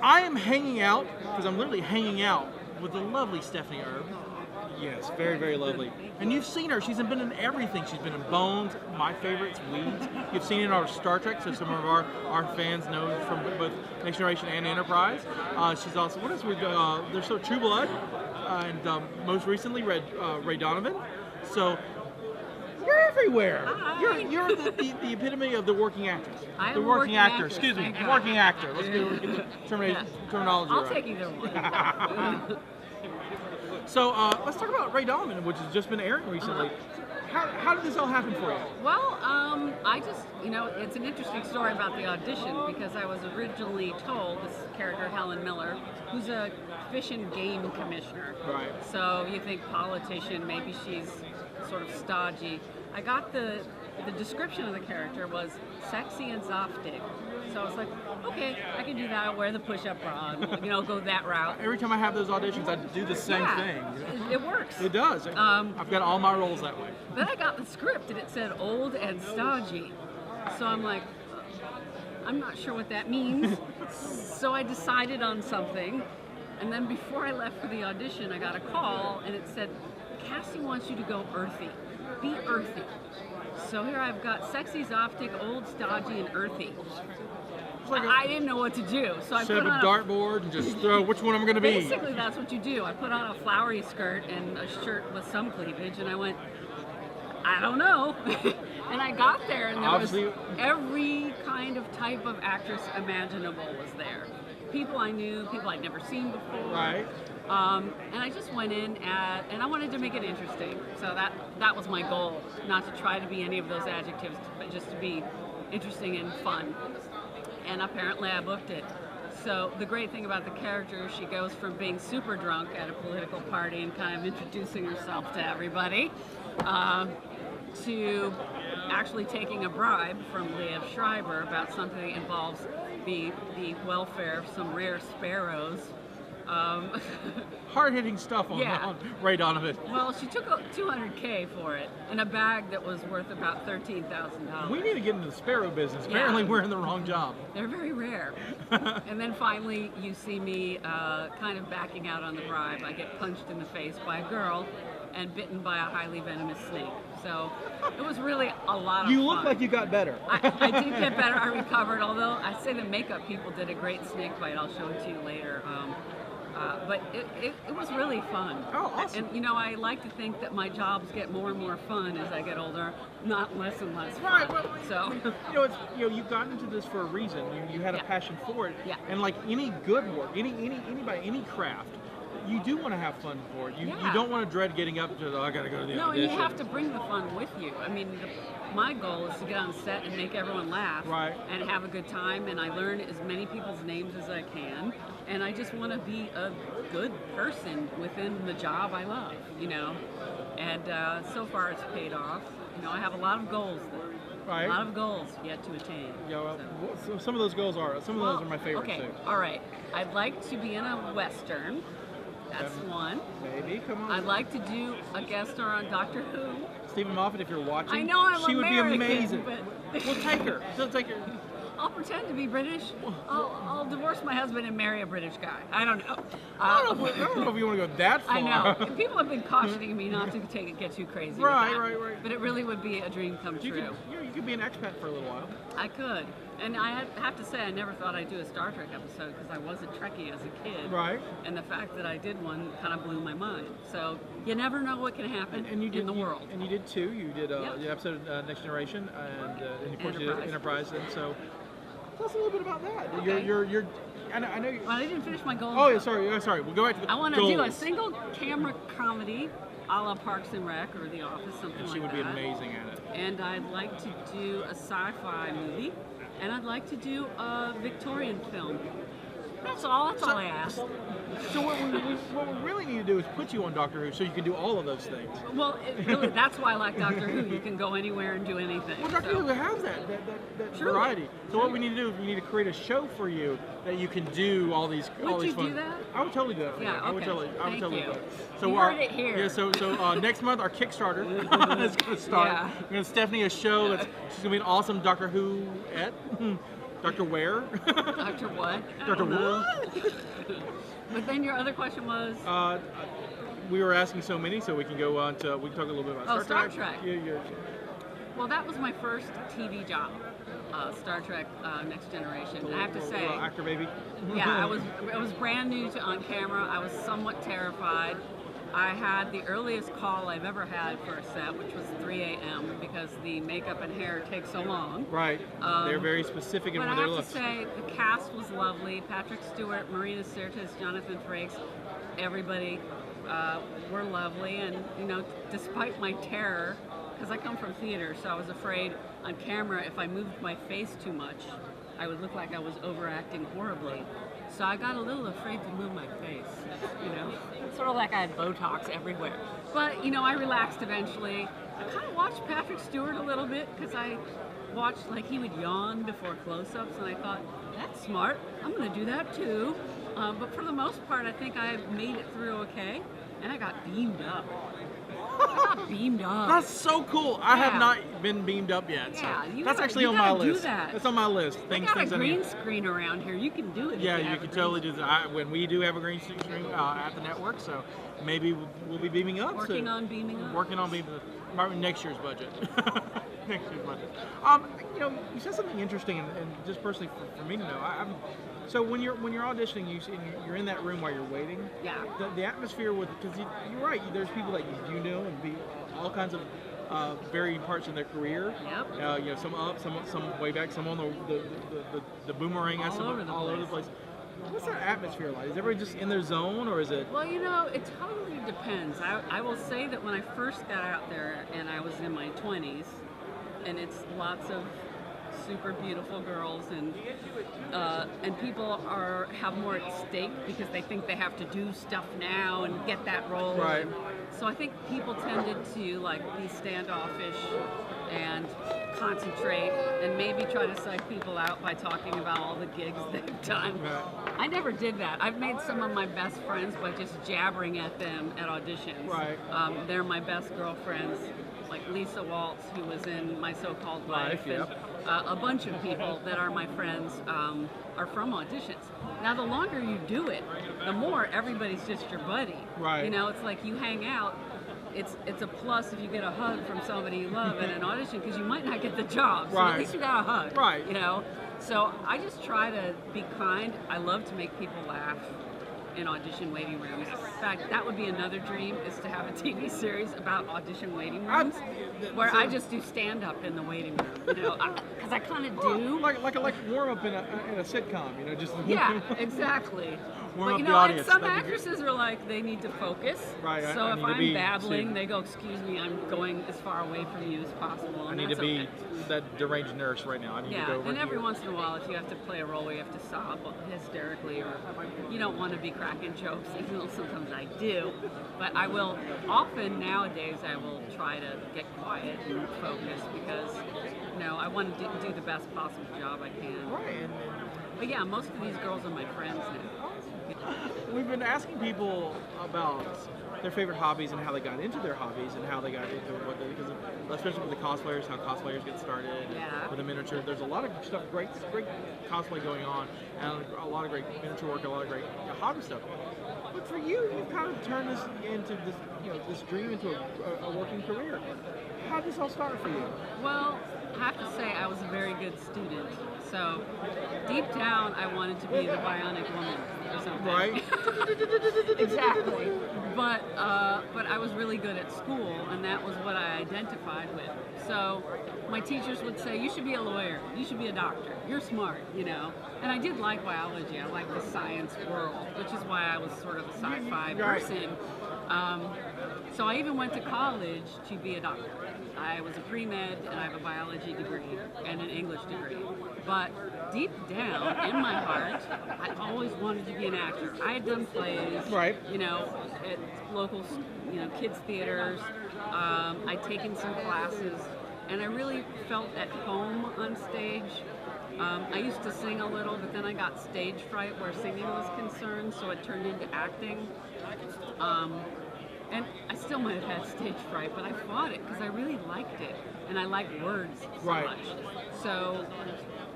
I am hanging out, because I'm literally hanging out with the lovely Stephanie Erb. Yes, very, very lovely. And you've seen her. She's been in everything. She's been in Bones, my favorites, Weeds. You've seen it in our Star Trek, so some of our fans know from both Next Generation and Enterprise. She's also, what else? There's so True Blood, and most recently Ray Donovan. So you're everywhere. You're the epitome of the working actress. I'm the a working actor. actress, Excuse me, thank God. working actor. Let's get the terminology I'll right. take either one. So let's talk about Ray Donovan, which has just been airing recently. How did this all happen for you? Well, I just, it's an interesting story about the audition because I was originally told this character, Helen Miller, who's a fish and game commissioner. Right. So you think politician, maybe she's sort of stodgy. I got the description of the character was sexy and zoptic. So I was like, okay, I can do that. I'll wear the push-up bra, go that route. Every time I have those auditions, I do the same thing. It works. It does. I've got all my roles that way. Then I got the script and it said old and stodgy. So I'm like, I'm not sure what that means. So I decided on something. And then before I left for the audition, I got a call and it said, casting wants you to go earthy. Be earthy. So here I've got sexy, zoptic, old, stodgy, and earthy. I didn't know what to do, so I set put up on a dartboard and just throw which one I'm going to be. Basically, that's what you do. I put on a flowery skirt and a shirt with some cleavage, and I went, I don't know. And I got there, and there was every kind of type of actress imaginable was there. People I knew, people I'd never seen before. Right. And I just went in and I wanted to make it interesting. So that was my goal, not to try to be any of those adjectives, but just to be interesting and fun. And apparently I booked it. So the great thing about the character, she goes from being super drunk at a political party and kind of introducing herself to everybody, to actually taking a bribe from Liev Schreiber about something that involves the welfare of some rare sparrows. Hard-hitting stuff on Ray Donovan. Well, she took $200K for it in a bag that was worth about $13,000. We need to get into the sparrow business. Apparently, we're in the wrong job. They're very rare. And then finally, you see me kind of backing out on the bribe. I get punched in the face by a girl and bitten by a highly venomous snake. So it was really a lot of fun. You look like you got better. I did get better. I recovered, although I say the makeup people did a great snake bite. I'll show it to you later. But it was really fun. Oh, awesome. And, I like to think that my jobs get more and more fun as I get older, not less and less fun. Right. Well, so, you got into this for a reason. You had a passion for it. Yeah. And like any good work, anybody, any craft, you do want to have fun for it. You don't want to dread getting up to, I got to go to the audition. No, you have to bring the fun with you. I mean, my goal is to get on set and make everyone laugh and have a good time, and I learn as many people's names as I can, and I just want to be a good person within the job I love, and so far it's paid off. I have a lot of goals though. Right. A lot of goals yet to attain. Yeah, well, so some of those goals are my favorites okay, too. All right. I'd like to be in a Western. That's one. Maybe, come on. I'd like to do a guest star on Doctor Who. Stephen Moffat, if you're watching, I know I'm she American, would be amazing. But We'll take her. She'll take her. I'll pretend to be British. I'll divorce my husband and marry a British guy. I don't know. I don't know if you want to go that far. I know. People have been cautioning me not to get too crazy. Right. But it really would be a dream come true. You could be an expat for a little while. I could. And I have to say, I never thought I'd do a Star Trek episode because I was a Trekkie as a kid. Right. And the fact that I did one kind of blew my mind. So you never know what can happen in the world. And you did two. You did the episode of Next Generation and of course you did Enterprise. And so tell us a little bit about that. Okay. You're I know you. Well, I didn't finish my goals. Oh, yeah, sorry. We'll go back to the I want to do a single camera comedy a la Parks and Rec or The Office, something like that. She would be amazing at it. And I'd like to do a sci-fi movie. And I'd like to do a Victorian film. That's all I asked. So what we really need to do is put you on Doctor Who so you can do all of those things. Well, really, that's why I like Doctor Who. You can go anywhere and do anything. Well, Doctor Who has that variety. So what we need to do is we need to create a show for you that you can do all these Would you fun. do that? I would totally do that for you. Yeah, okay. I would totally do that. So you heard it here. Yeah, so next month our Kickstarter is going to start. Yeah. We're going to Stephanie a show she's going to be an awesome Doctor Who Dr. Where? Dr. What? Dr. What? But then your other question was? We were asking so many, so we can go on to, we can talk a little bit about Star Trek. Yeah. Well, that was my first TV job, Star Trek Next Generation. I have to say, actor baby. yeah, I was brand new to on camera. I was somewhat terrified. I had the earliest call I've ever had for a set, which was 3 a.m. because the makeup and hair takes so long. Right. They're very specific in but what I they have look. to say, the cast was lovely. Patrick Stewart, Marina Sirtis, Jonathan Frakes, everybody were lovely. And, you know, despite my terror, because I come from theater, so I was afraid on camera if I moved my face too much, I would look like I was overacting horribly. So I got a little afraid to move my face, you know. It's sort of like I had Botox everywhere. But, you know, I relaxed eventually. I kind of watched Patrick Stewart a little bit because I watched, like, he would yawn before close-ups, and I thought, that's smart. I'm going to do that too. But for the most part, I think I made it through okay, and I got beamed up. That's so cool. I have Yeah. not been beamed up yet. So Yeah, that's actually on my list. That's on my list. I got a green screen around here. You can do it. Yeah, if you can totally do that. When we do have a green screen at the network, so maybe we'll be beaming up. Working on beaming up next year's budget. Next year's budget. You know, you said something interesting, and just personally for me to know, so when you're auditioning, you're in that room while you're waiting. Yeah. The atmosphere with, because you're right. There's people that you know and be all kinds of varying parts in their career. Yep. You know, some up, some way back, some on the boomerang, All over the place. What's that atmosphere like? Is everybody just in their zone, or is it? Well, you know, it totally depends. I will say that when I first got out there and I was in my 20s, and it's lots of super beautiful girls, and people have more at stake because they think they have to do stuff now and get that role. Right. And so I think people tended to like be standoffish and concentrate and maybe try to psych people out by talking about all the gigs they've done. Right. I never did that. I've made some of my best friends by just jabbering at them at auditions. Right. They're my best girlfriends, like Lisa Waltz, who was in My So-Called Life, Yep. and a bunch of people that are my friends are from auditions. Now, the longer you do it, the more everybody's just your buddy. Right. You know, it's like you hang out. It's a plus if you get a hug from somebody you love at an audition, because you might not get the job. So Right. at least you got a hug. Right. You know. So I just try to be kind. I love to make people laugh in audition waiting rooms. In fact, that would be another dream, is to have a TV series about audition waiting rooms, where I just do stand-up in the waiting room, you know, because I kind of do. Like warm up in a sitcom, you know, just Yeah, exactly. warm But up you the know, and audience. some That'd be good. actresses are like, they need to focus. Right, So I if need to I'm be babbling, seen. they go, excuse me, I'm going as far away from you as possible. I And need to that's be okay. that deranged nurse right now. I need to Yeah, go over and every here. once in a while, if you have to play a role where you have to sob hysterically, or you don't want to be cracking jokes, even though sometimes I do, but I will often nowadays I will try to get quiet and focus, because I want to do the best possible job I can. Right. But yeah, most of these girls are my friends now. We've been asking people about their favorite hobbies and how they got into their hobbies and how they got into what they, because especially with the cosplayers, how cosplayers get started. Yeah. With the miniature, there's a lot of stuff, great cosplay going on, and a lot of great miniature work, a lot of great hobby stuff. But for you, you've kind of turned this into this, this dream into a working career. How did this all start for you? Well, I have to say I was a very good student. So deep down, I wanted to be the bionic woman or something. Right. Exactly. But I was really good at school, and that was what I identified with. So my teachers would say, you should be a lawyer, you should be a doctor, you're smart, And I did like biology, I liked the science world, which is why I was sort of a sci-fi person. So I even went to college to be a doctor. I was a pre-med, and I have a biology degree and an English degree. But deep down in my heart, I always wanted to be an actor. I had done plays, Right. At local, kids theaters. I'd taken some classes, and I really felt at home on stage. I used to sing a little, but then I got stage fright where singing was concerned, so it turned into acting. And I still might have had stage fright, but I fought it because I really liked it, and I liked words so Right. much. So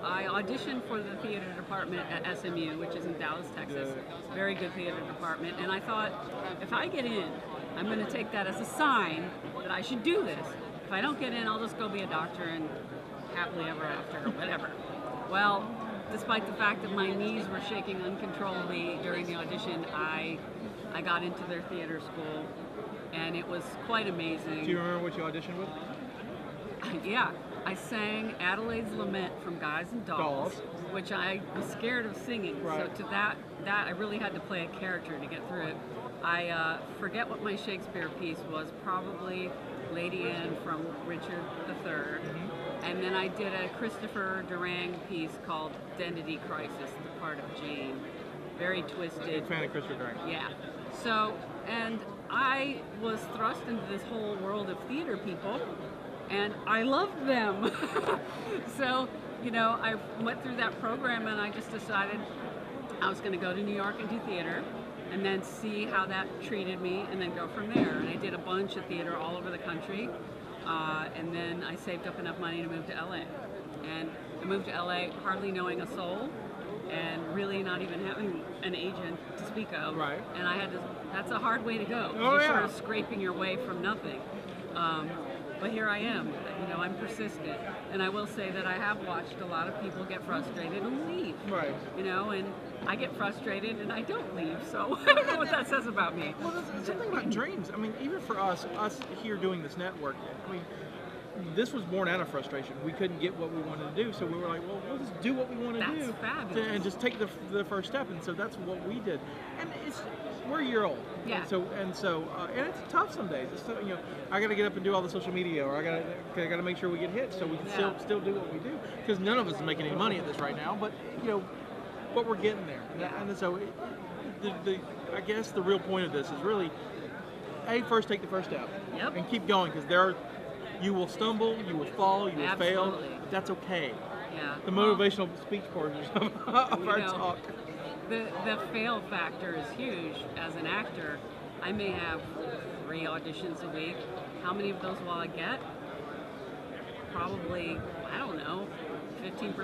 I auditioned for the theater department at SMU, which is in Dallas, Texas. Very good theater department. And I thought, if I get in, I'm going to take that as a sign that I should do this. If I don't get in, I'll just go be a doctor and happily ever after, or whatever. Well, despite the fact that my knees were shaking uncontrollably during the audition, I got into their theater school, and it was quite amazing. Do you remember what you auditioned with? Yeah, I sang Adelaide's Lament from Guys and Dolls, which I was scared of singing. Right. So to that I really had to play a character to get through it. I forget what my Shakespeare piece was, probably Lady Anne from Richard III. Mm-hmm. And then I did a Christopher Durang piece called Identity Crisis, the part of Jane. Very twisted. Big fan of Christopher Durang. Yeah. So, and I was thrust into this whole world of theater people, and I loved them. So, you know, I went through that program, and I just decided I was going to go to New York and do theater, and then see how that treated me, and then go from there. And I did a bunch of theater all over the country, and then I saved up enough money to move to LA. And I moved to LA hardly knowing a soul, and really not even having an agent to speak of. Right. And I had to, that's a hard way to go. Oh, You're yeah. sort of scraping your way from nothing. But here I am, you know, I'm persistent. And I will say that I have watched a lot of people get frustrated and leave. Right. You know, and I get frustrated and I don't leave, so I don't know what that says about me. Well, there's something about dreams. I mean, even for us here doing this network, I mean, this was born out of frustration. We couldn't get what we wanted to do, so we were like, well, we'll just do what we want to do. That's fabulous. And just take the first step. And so that's what we did. And we're a year old. Yeah. And it's tough some days. It's still, you know, I got to get up and do all the social media, or I got to make sure we get hit so we can still do what we do. Because none of us is making any money at this right now, but you know, but we're getting there. Yeah. And so I guess the real point of this is really, first take the first step. Yep. And keep going, because you will stumble, you will fall, you will fail. That's okay. Yeah. The motivational speech portion of our talk. The fail factor is huge. As an actor, I may have 3 auditions a week. How many of those will I get? Probably, I don't know, 15%.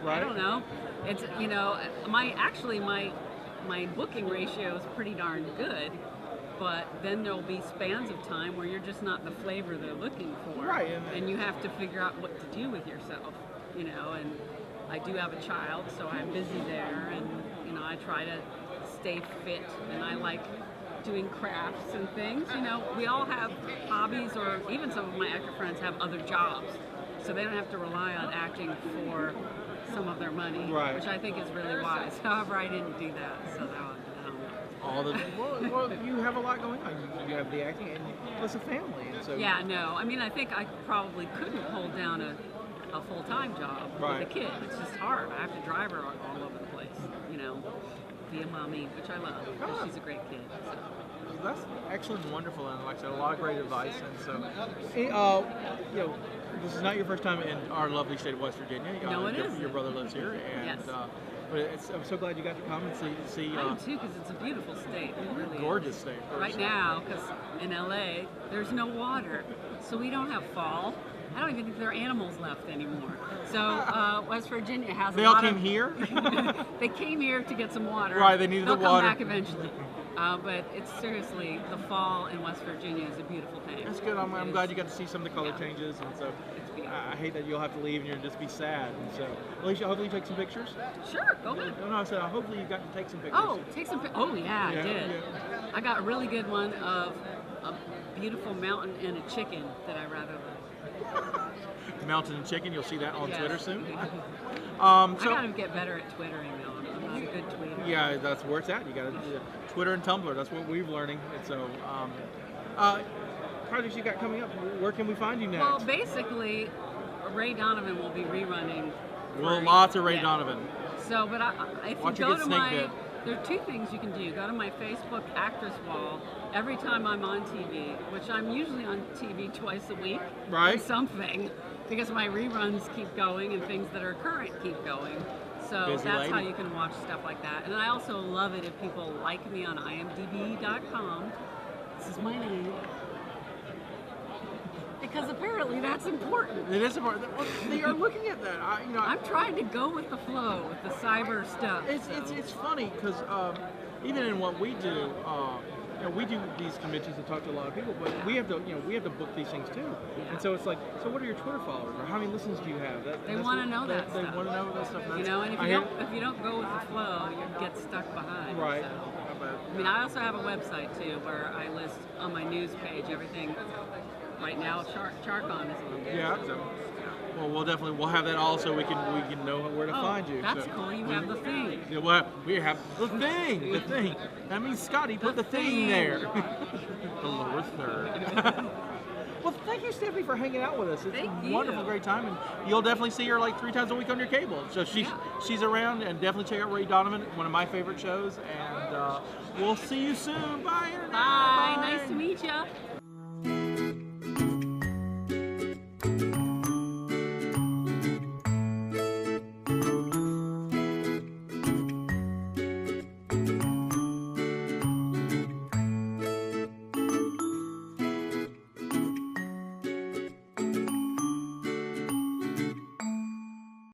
Right. I don't know. It's, you know, my booking ratio is pretty darn good. But then there'll be spans of time where you're just not the flavor they're looking for. Right. And you have to figure out what to do with yourself, you know, and I do have a child, so I'm busy there, and, you know, I try to stay fit, and I like doing crafts and things. You know, we all have hobbies, or even some of my actor friends have other jobs, so they don't have to rely on acting for some of their money, right. Which I think is really wise. However, I didn't do that, so now well, you have a lot going on. You have the acting, and plus a family, and so. Yeah, no. I mean, I think I probably couldn't hold down a full-time job with a kid. It's just hard. I have to drive her all over the place, you know, be a mommy, which I love, because she's a great kid. So. That's excellent and wonderful, and like I said, a lot of great advice. And so, you know, this is not your first time in our lovely state of West Virginia. No, it isn't. Your brother lives here, and yes. But I'm so glad you got to come and see. I am too, because it's a beautiful state. It really gorgeous is. State. Right now, because in LA, there's no water, so we don't have fall. I don't even think there are animals left anymore. So West Virginia has. They all came here. They came here to get some water. Right, they needed the water. They'll come back eventually. But it's seriously, the fall in West Virginia is a beautiful thing. That's good. I'm glad you got to see some of the color changes, and so I hate that you'll have to leave and you'll just be sad. And so, Alicia, hopefully you take some pictures. Sure, go ahead. No, I said hopefully you got to take some pictures. Oh, take some pictures. Oh yeah, I did. Yeah. I got a really good one of a beautiful mountain and a chicken that I rather love. Mountain and chicken. You'll see that on Twitter soon. I gotta get better at twittering though. I'm not a good tweeter. Yeah, that's where it's at. You got to Twitter and Tumblr. That's what we're learning. And so, projects you got coming up. Where can we find you next? Well, basically, Ray Donovan will be rerunning. Well, lots of Ray Donovan. So, but if you go to there are 2 things you can do. Go to my Facebook actress wall every time I'm on TV, which I'm usually on TV twice a week. Right. Or something, because my reruns keep going and things that are current keep going. So Busy that's lady. how you can watch stuff like that. And I also love it if people like me on imdb.com. This is my name. Because apparently apparently that's important. It is important. Well, they are looking at that. I'm trying to go with the flow with the cyber stuff. It's funny because even in what we do, we do these conventions and talk to a lot of people, but we have to book these things too. Yeah. And so it's like, so what are your Twitter followers, or how many listens do you have? They want to know that They stuff. want to know that stuff. And if you don't go with the flow, you get stuck behind. Right. So. I mean, I also have a website too where I list on my news page everything. Right now, Charcon is on there. Yeah. So. Well, we'll have that all so we can know where to find you. That's cool. You have the thing. Yeah, well, we have the thing. The thing. That means Scotty put the thing there. The lower third. Well, thank you, Stephanie, for hanging out with us. It's a wonderful, great time, and you'll definitely see her like 3 times a week on your cable. So she's around, and definitely check out Ray Donovan, one of my favorite shows. And we'll see you soon. Bye. Bye. Nice to meet you.